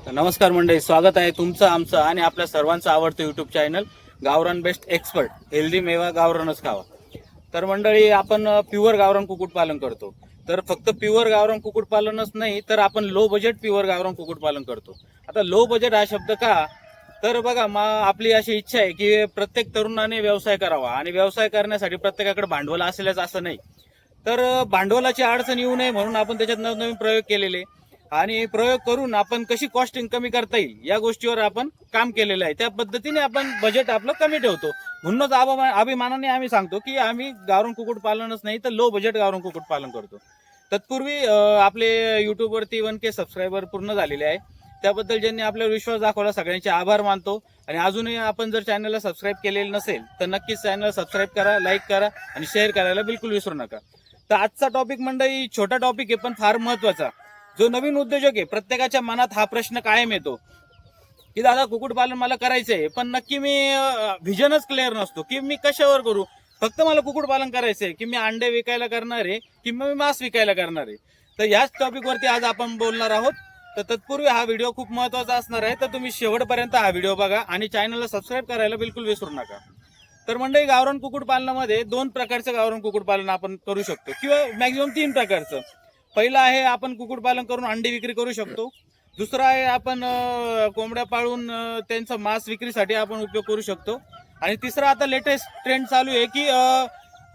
नमस्कार मंडळी, स्वागत आहे तुमचं आमचं आणि आपल्या सर्वांचं आवडतं यूट्यूब चॅनल गावरान बेस्ट एक्सपर्ट. हेल्दी मेवा गावरानच खावा. तर मंडळी, आपण प्युअर गावरान कुक्कुटपालन करतो. तर फक्त प्युअर गावरान कुक्कुटपालनच नाही, तर आपण लो बजेट प्युअर गावरान कुक्कुटपालन करतो. आता लो बजेट हा शब्द का? तर बघा, आपली अशी इच्छा आहे की प्रत्येक तरुणाने व्यवसाय करावा आणि व्यवसाय करण्यासाठी प्रत्येकाकडे भांडवल असेलच असं नाही. तर भांडवलाची अडचण येऊ नये म्हणून आपण त्याच्यात नवनवीन प्रयोग केलेले आणि प्रयोग करून आपण कशी कॉस्टिंग कमी करता येईल या गोष्टीवर आपण काम केलेलं आहे. त्या पद्धतीने आपण बजेट आपलं कमी ठेवतो. म्हणूनच अभिमानाने आम्ही सांगतो की आम्ही गावरान कुक्कुटपालनच नाही तर लो बजेट गावरान कुक्कुटपालन करतो. तत्पूर्वी आपले युट्यूबवरती 1K सबस्क्रायबर पूर्ण झालेले आहे. त्याबद्दल ज्यांनी आपल्यावर विश्वास दाखवला सगळ्यांचे आभार मानतो. आणि अजूनही आपण जर चॅनलला सबस्क्राईब केलेलं नसेल तर नक्कीच चॅनलला सबस्क्राईब करा, लाईक करा आणि शेअर करायला बिलकुल विसरू नका. तर आजचा टॉपिक मंडळी छोटा टॉपिक आहे पण फार महत्वाचा. जो नवीन उद्योजक आहे प्रत्येकाच्या मनात हा प्रश्न कायम येतो की दादा कुक्कुटपालन मला करायचंय पण नक्की मी व्हिजनच क्लिअर नसतो की मी कशावर करू. फक्त मला कुक्कुटपालन करायचंय की मी अंडे विकायला करणार आहे की मी मांस विकायला करणार आहे. तर याच टॉपिकवरती आज आपण बोलणार आहोत. तर तत्पूर्वी हा व्हिडिओ खूप महत्वाचा असणार आहे, तर तुम्ही शेवटपर्यंत हा व्हिडिओ बघा आणि चॅनलला सबस्क्राईब करायला बिलकुल विसरू नका. तर मंडळी, गावरान कुक्कुटपालनामध्ये 2 प्रकारचं गावरान कुक्कुटपालन आपण करू शकतो किंवा मॅक्झिमम 3 प्रकारचं. पहिलं आहे आपण कुक्कुटपालन करून अंडी विक्री करू शकतो. दुसरं आहे आपण कोंबड्या पाळून त्यांचा मांस विक्रीसाठी आपण उपयोग करू शकतो. आणि तिसरं आता लेटेस्ट ट्रेंड चालू आहे की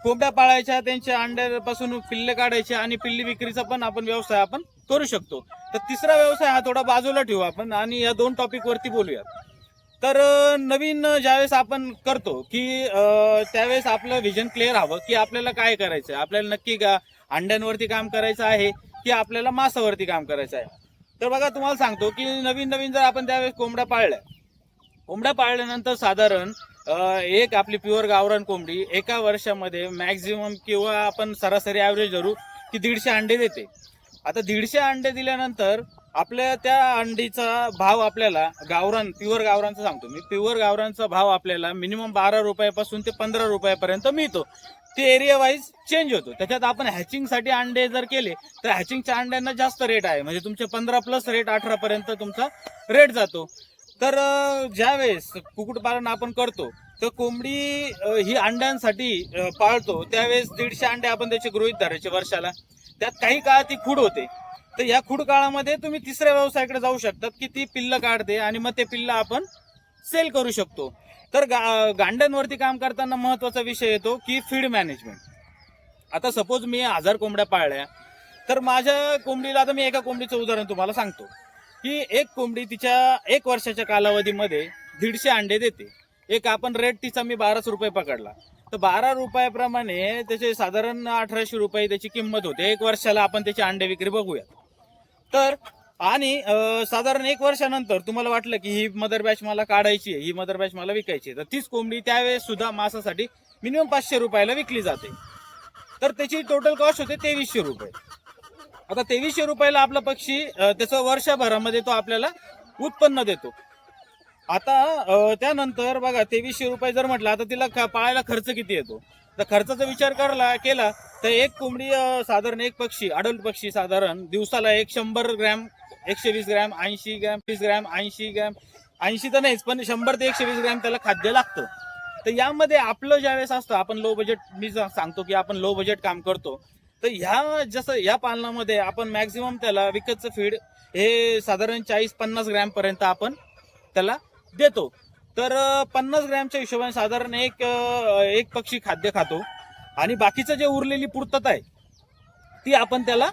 कोंबड्या पाळायच्या, त्यांच्या अंड्यापासून पिल्ले काढायचे आणि पिल्ली विक्रीचा पण आपण व्यवसाय आपण करू शकतो. तर तिसरा व्यवसाय हा थोडा बाजूला ठेवू आपण आणि या 2 टॉपिक वरती बोलूयात. तर नवीन ज्यावेळेस आपण करतो की त्यावेळेस आपलं व्हिजन क्लिअर हवं की आपल्याला काय करायचं. आपल्याला नक्की अंड्यांवरती काम करायचं आहे की आपल्याला मांसावरती काम करायचं आहे. तर बघा, तुम्हाला सांगतो की नवीन नवीन जर आपण त्यावेळेस कोंबड्या पाळल्यानंतर साधारण एक आपली प्युअर गावरान कोंबडी एका वर्षामध्ये मॅक्झिमम किंवा आपण सरासरी ॲव्हरेज धरू की 150 अंडे देते. आता 150 अंडे दिल्यानंतर आपल्या त्या अंडीचा भाव आपल्याला गावरान प्युअर गावरानचा सांगतो मी, प्युअर गावरानचा भाव आपल्याला मिनिमम 12 रुपयापासून ते 15 रुपयापर्यंत मिळतो. ते एरिया वाईज चेंज होतो. त्याच्यात आपण हॅचिंगसाठी अंडे जर केले तर हॅचिंगच्या अंड्यांना जास्त रेट आहे, म्हणजे तुमचे 15 प्लस रेट 18 पर्यंत तुमचा रेट जातो. तर ज्यावेळेस कुक्कुटपालन आपण करतो तर कोंबडी ही अंड्यांसाठी पाळतो त्यावेळेस 150 अंडे आपण त्याचे गृहीत धरायचे वर्षाला. त्यात काही काळ ती खूड होते. तर या खूड काळामध्ये तुम्ही तिसऱ्या व्यवसायाकडे जाऊ शकतात की ती पिल्ल काढते आणि मग ते पिल्ल आपण सेल करू शकतो. तर गांड्यांवरती काम करताना महत्वाचा विषय येतो की फीड मॅनेजमेंट. आता सपोज मी 1000 कोंबड्या पाळल्या तर माझ्या कोंबडीला, आता मी एका कोंबडीचं उदाहरण तुम्हाला सांगतो की एक कोंबडी तिच्या 1 वर्षाच्या कालावधीमध्ये 150 अंडे देते. एक आपण रेट तिचा मी 12 रुपये पकडला तर 12 रुपयाप्रमाणे त्याचे साधारण 1800 रुपये त्याची किंमत होते. 1 वर्षाला आपण त्याची अंडे विक्री बघूया. तर आणि साधारण 1 वर्षानंतर तुम्हाला वाटलं की ही मदर बॅच मला काढायची आहे, ही मदर बॅच मला विकायची आहे, तर तीच कोंबडी त्यावेळेस सुद्धा मांसासाठी मिनिमम 500 रुपयाला विकली जाते. तर त्याची टोटल कॉस्ट होते 2300 रुपये. आता 2300 रुपयाला आपला पक्षी त्याचं वर्षभरामध्ये तो आपल्याला उत्पन्न देतो. आता त्यानंतर बघा, 2300 रुपये जर म्हटलं, आता तिला पाळायला खर्च किती येतो. तर खर्चाचा विचार केला तर एक कोंबडी साधारण एक पक्षी, अडल्ट पक्षी साधारण दिवसाला 100 gram, 120 gram, 80 gram, 30 gram, 80 gram, 80 तर नाहीच पण 100 ते 120 ग्रॅम त्याला खाद्य लागतं. तर यामध्ये आपलं ज्यावेळेस असतं, आपण लो बजेट, मी सांगतो की आपण लो बजेट काम करतो, तर जसं या पालनामध्ये आपण मॅक्झिमम त्याला विकतचं फीड हे साधारण 40-50 ग्रॅम पर्यंत आपण त्याला देतो. तर 50 ग्रॅमच्या हिशोबाने साधारण एक पक्षी खाद्य खातो आणि बाकीचं जे उरलेली पूर्तता आहे ती आपण त्याला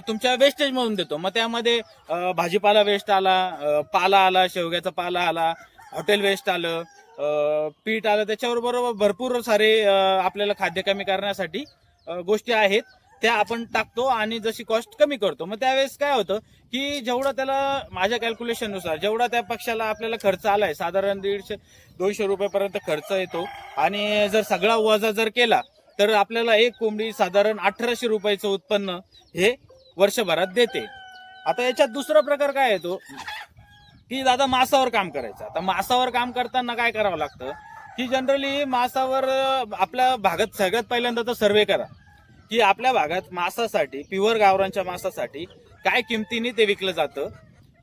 तुमच्या वेस्टेज म्हणून देतो. मग त्यामध्ये भाजीपाला वेस्ट आला, पाला आला, शेवग्याचा पाला आला, हॉटेल वेस्ट आलं, पीठ आलं, त्याच्याबरोबर भरपूर सारे आपल्याला खाद्य कमी करण्यासाठी गोष्टी आहेत त्या आपण टाकतो आणि जशी कॉस्ट कमी करतो. मग त्यावेळेस काय होतं की जेवढा त्याला, माझ्या कॅल्क्युलेशननुसार जेवढा त्या पक्षाला आपल्याला खर्च आलाय साधारण 150-200 रुपयापर्यंत खर्च येतो. आणि जर सगळा वजा जर केला तर आपल्याला एक कोंबडी साधारण 1800 रुपयाचं उत्पन्न हे वर्षभरात देते. आता याच्यात दुसरा प्रकार काय येतो की दादा मांसावर काम करायचं. आता मांसावर काम करताना काय करावं लागतं की जनरली मांसावर आपल्या भागात सगळ्यात पहिल्यांदा तर सर्वे करा की आपल्या भागात मांसासाठी, प्युअर गावरानच्या मांसासाठी काय किमतीने ते विकलं जातं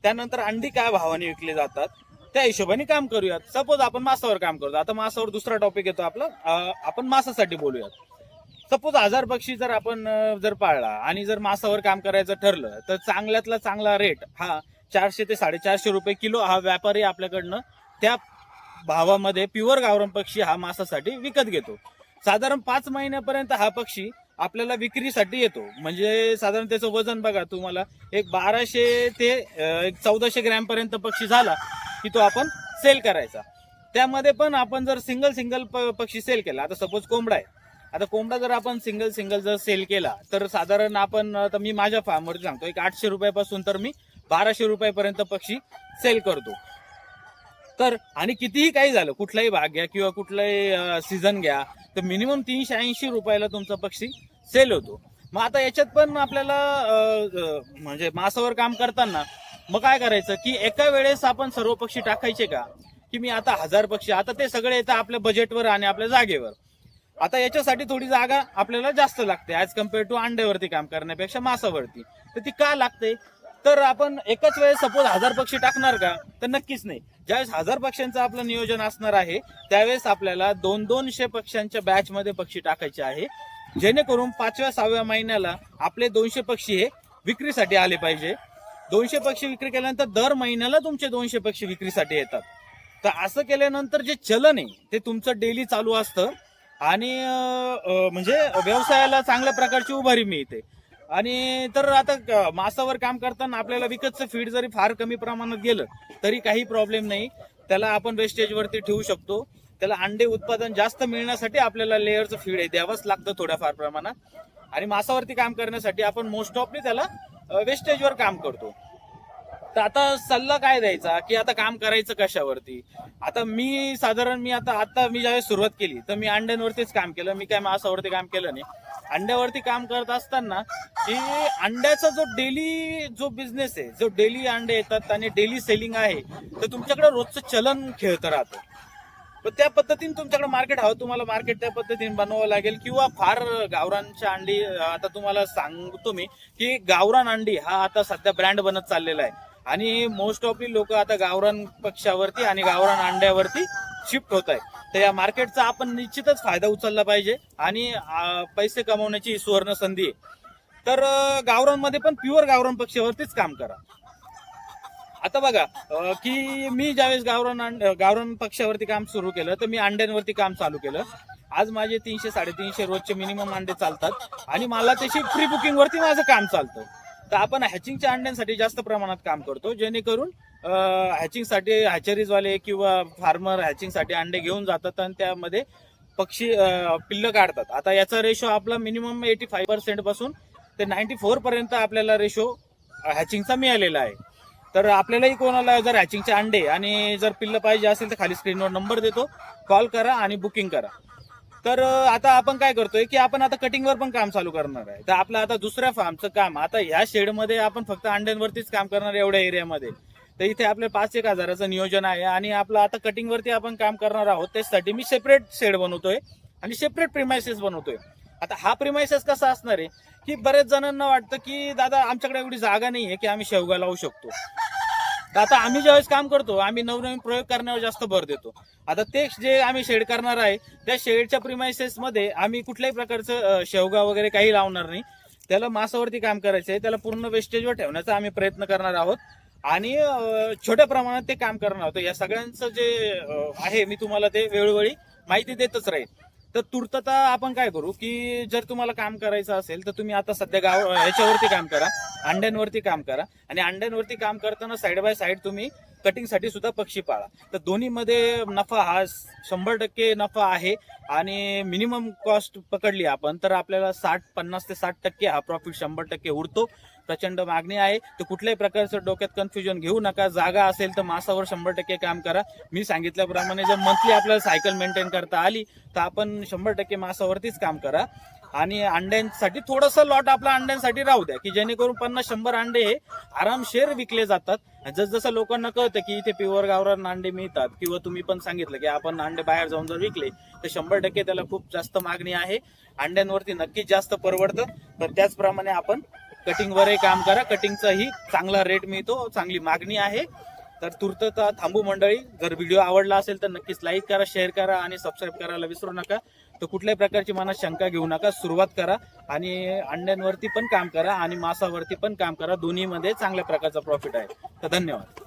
त्यानंतर अंडी काय भावाने विकली जातात त्या हिशोबाने काम करूयात. सपोज आपण मासावर काम करतो, आता मासावर दुसरा टॉपिक येतो आपला, आपण मासासाठी बोलूयात. सपोज 1000 पक्षी जर आपण जर पाळला आणि जर मासावर काम करायचं ठरलं तर चांगल्यातला चांगला रेट हा 400 ते 450 रुपये किलो हा व्यापारी आपल्याकडनं त्या भावामध्ये प्युअर गावरान पक्षी हा मासासाठी विकत घेतो. साधारण 5 महिन्यापर्यंत हा पक्षी आपल्याला विक्रीसाठी येतो. म्हणजे साधारण त्याचं वजन बघा तुम्हाला, एक 1200 ते एक 1400 ग्रॅम पर्यंत पक्षी झाला की तो आपण सेल करायचा. त्यामध्ये पण आपण जर सिंगल पक्षी सेल केला, आता सपोज कोंबडा आहे, आता कोंबडा जर आपण सिंगल जर सेल केला तर साधारण आपण, आता मी माझ्या फार्मवरती सांगतो, एक 800 रुपयापासून तर मी 1200 रुपयापर्यंत पक्षी सेल करतो. तर आणि कितीही काही झालं, कुठलाही भाग घ्या किंवा कुठलाही सीझन घ्या, तर मिनिमम 380 रुपयाला तुमचा पक्षी सेल होतो. मग आता याच्यात पण आपल्याला म्हणजे मासावर काम करताना मग काय करायचं की एका वेळेस आपण सर्व पक्षी टाकायचे का, की मी आता 1000 पक्षी, आता ते सगळे येतं आपल्या बजेटवर आणि आपल्या जागेवर. आता याच्यासाठी थोडी जागा आपल्याला जास्त लागते ऍज कम्पेअर टू अंड्यावरती काम करण्यापेक्षा मासावरती. तर ती का लागते, तर आपण एकाच वेळेस सपोज 1000 पक्षी टाकणार का, तर नक्कीच नाही. ज्यावेळेस 1000 पक्ष्यांचं आपलं नियोजन असणार आहे त्यावेळेस आपल्याला 200 पक्ष्यांच्या बॅच मध्ये पक्षी टाकायचे आहे, जेणेकरून 5व्या-6व्या महिन्याला आपले 200 पक्षी हे विक्रीसाठी आले पाहिजे. 200 पक्षी विक्री केल्यानंतर दर महिन्याला तुमचे 200 पक्षी विक्रीसाठी येतात. तर असं केल्यानंतर जे चलन आहे ते तुमचं डेली चालू असतं आणि म्हणजे व्यवसायाला चांगल्या प्रकारची उभारी मिळते. आणि तर आता मासावर काम करताना आपल्याला विकतचं फीड जरी फार कमी प्रमाणात गेलं तरी काही प्रॉब्लेम नाही, त्याला आपण वेस्टेजवरती ठेवू शकतो. त्याला अंडे उत्पादन जास्त मिळण्यासाठी आपल्याला लेअरचं फीड हे द्यावंच लागतं थोड्याफार प्रमाणात. आणि मासावरती काम करण्यासाठी आपण मोस्ट ऑफली त्याला वेस्टेजवर काम करतो. तर आता सल्ला काय द्यायचा की आता काम करायचं कशावरती. आता मी साधारण मी ज्यावेळेस सुरुवात केली तर मी अंड्यांवरतीच काम केलं, मी काय मासावरती काम केलं नाही. अंड्यावरती काम करत असताना की अंड्याचा जो बिझनेस आहे, जो डेली अंडे येतात आणि डेली सेलिंग आहे, तर तुमच्याकडे रोजचं चलन खेळतं राहतं. पण त्या पद्धतीने तुमच्याकडे मार्केट हवं, तुम्हाला मार्केट त्या पद्धतीने बनवावं लागेल. किंवा फार गावरानच्या अंडी, आता तुम्हाला सांगतो मी की गावरान अंडी हा आता सध्या ब्रँड बनत चाललेला आहे आणि मोस्ट ऑफली लोक आता गावरान पक्षावरती आणि गावरान अंड्यावरती शिफ्ट होत आहे. तर या मार्केटचा आपण निश्चितच फायदा उचलला पाहिजे आणि पैसे कमवण्याची सुवर्ण संधी आहे. तर गावरानमध्ये पण प्युअर गावरान पक्षावरतीच काम करा. आता बघा की मी ज्यावेळेस गावरान पक्षावरती काम सुरू केलं तर मी अंड्यांवरती काम चालू केलं. आज माझे 300-350 रोजचे मिनिमम अंडे चालतात आणि मला त्याची प्री बुकिंग वरती माझं काम चालतं. तर आपण हॅचिंगच्या अंड्यांसाठी जास्त प्रमाणात काम करतो, जेणेकरून हॅचिंगसाठी हॅचरीजवाले किंवा फार्मर हॅचिंगसाठी अंडे घेऊन जातात आणि त्यामध्ये पक्षी पिल्लं काढतात. आता याचा रेशो आपला मिनिमम 85% पासून ते 94 पर्यंत आपल्याला रेशो हॅचिंगचा मिळालेला आहे. तर आपल्यालाही कोणाला जर हॅचिंगचे अंडे आणि जर पिल्लं पाहिजे असेल तर खाली स्क्रीनवर नंबर देतो, कॉल करा आणि बुकिंग करा. तर आता आपण काय करतोय की आपण आता कटिंगवर पण काम चालू करणार आहे. तर आपलं आता दुसऱ्या फार्मचं काम, आता ह्या शेडमध्ये आपण फक्त अंड्यांवरतीच काम करणार एवढ्या एरियामध्ये. तर इथे आपल्या 5-1 हजाराचं नियोजन आहे आणि आपलं आता कटिंगवरती आपण काम करणार आहोत. त्यासाठी मी सेपरेट शेड बनवतोय आणि सेपरेट प्रिमायसेस बनवतोय. आता हा प्रिमायसेस कसा असणार आहे की बरेच जणांना वाटतं की दादा आमच्याकडे एवढी जागा नाहीये की आम्ही शेवगा लावू शकतो. तर आता आम्ही ज्यावेळेस काम करतो आम्ही नवनवीन प्रयोग करण्यावर जास्त भर देतो. आता ते जे आम्ही शेड करणार आहे त्या शेडच्या प्रिमायसेस मध्ये आम्ही कुठल्याही प्रकारचं शेवगा वगैरे काही लावणार नाही. त्याला मासावरती काम करायचं आहे, त्याला पूर्ण वेस्टेजवर ठेवण्याचा आम्ही प्रयत्न करणार आहोत आणि छोट्या प्रमाणात ते काम करणार आहोत. या सगळ्यांचं जे आहे मी तुम्हाला ते वेळोवेळी माहिती देतच राहील. तर तुर्तता आपण काय करू की जर तुम्हाला काम करायचं असेल तर तुम्ही आता सध्या ह्याच्यावरती काम करा, अंड्यांवरती काम करा आणि अंड्यांवरती काम करताना साईड बाय साईड तुम्ही कटिंगसाठी सुद्धा पक्षी पाळा. तर दोन्हीमध्ये नफा हा 100% नफा आहे आणि मिनिमम कॉस्ट पकडली आपण तर आपल्याला 50 ते 60% हा प्रॉफिट 100% उरतो. प्रचंड मागणी आहे. तर कुठल्याही प्रकारचं डोक्यात कन्फ्युजन घेऊ नका. जागा असेल तर मासावर 100% काम करा. मी सांगितल्याप्रमाणे जर मंथली आपल्याला सायकल मेंटेन करता आली तर आपण 100% मासावरतीच काम करा आणि अंड्यांसाठी थोडंसं लॉट आपला अंड्यांसाठी राहू द्या की जेणेकरून 50-100 अंडे हे आरामशीर विकले जातात. जसं लोकांना कळतं की इथे प्युअर गावरान अंडे मिळतात किंवा तुम्ही पण सांगितलं की आपण अंडे बाहेर जाऊन जर विकले तर 100% त्याला खूप जास्त मागणी आहे. अंड्यांवरती नक्कीच जास्त परवडतं. तर त्याचप्रमाणे आपण कटिंगवरही काम करा, कटिंगचाही चांगला रेट मिळतो, चांगली मागणी आहे. तर तुर्त थांबू मंडळी. जर व्हिडिओ आवडला असेल तर नक्कीच लाईक करा, शेअर करा आणि सबस्क्राईब करायला विसरू नका. तर कुठल्याही प्रकारची मनात शंका घेऊ नका, सुरुवात करा आणि अंड्यांवरती पण काम करा आणि मांसावरती पण काम करा. दोन्हीमध्ये चांगल्या प्रकारचा प्रॉफिट आहे. तर धन्यवाद.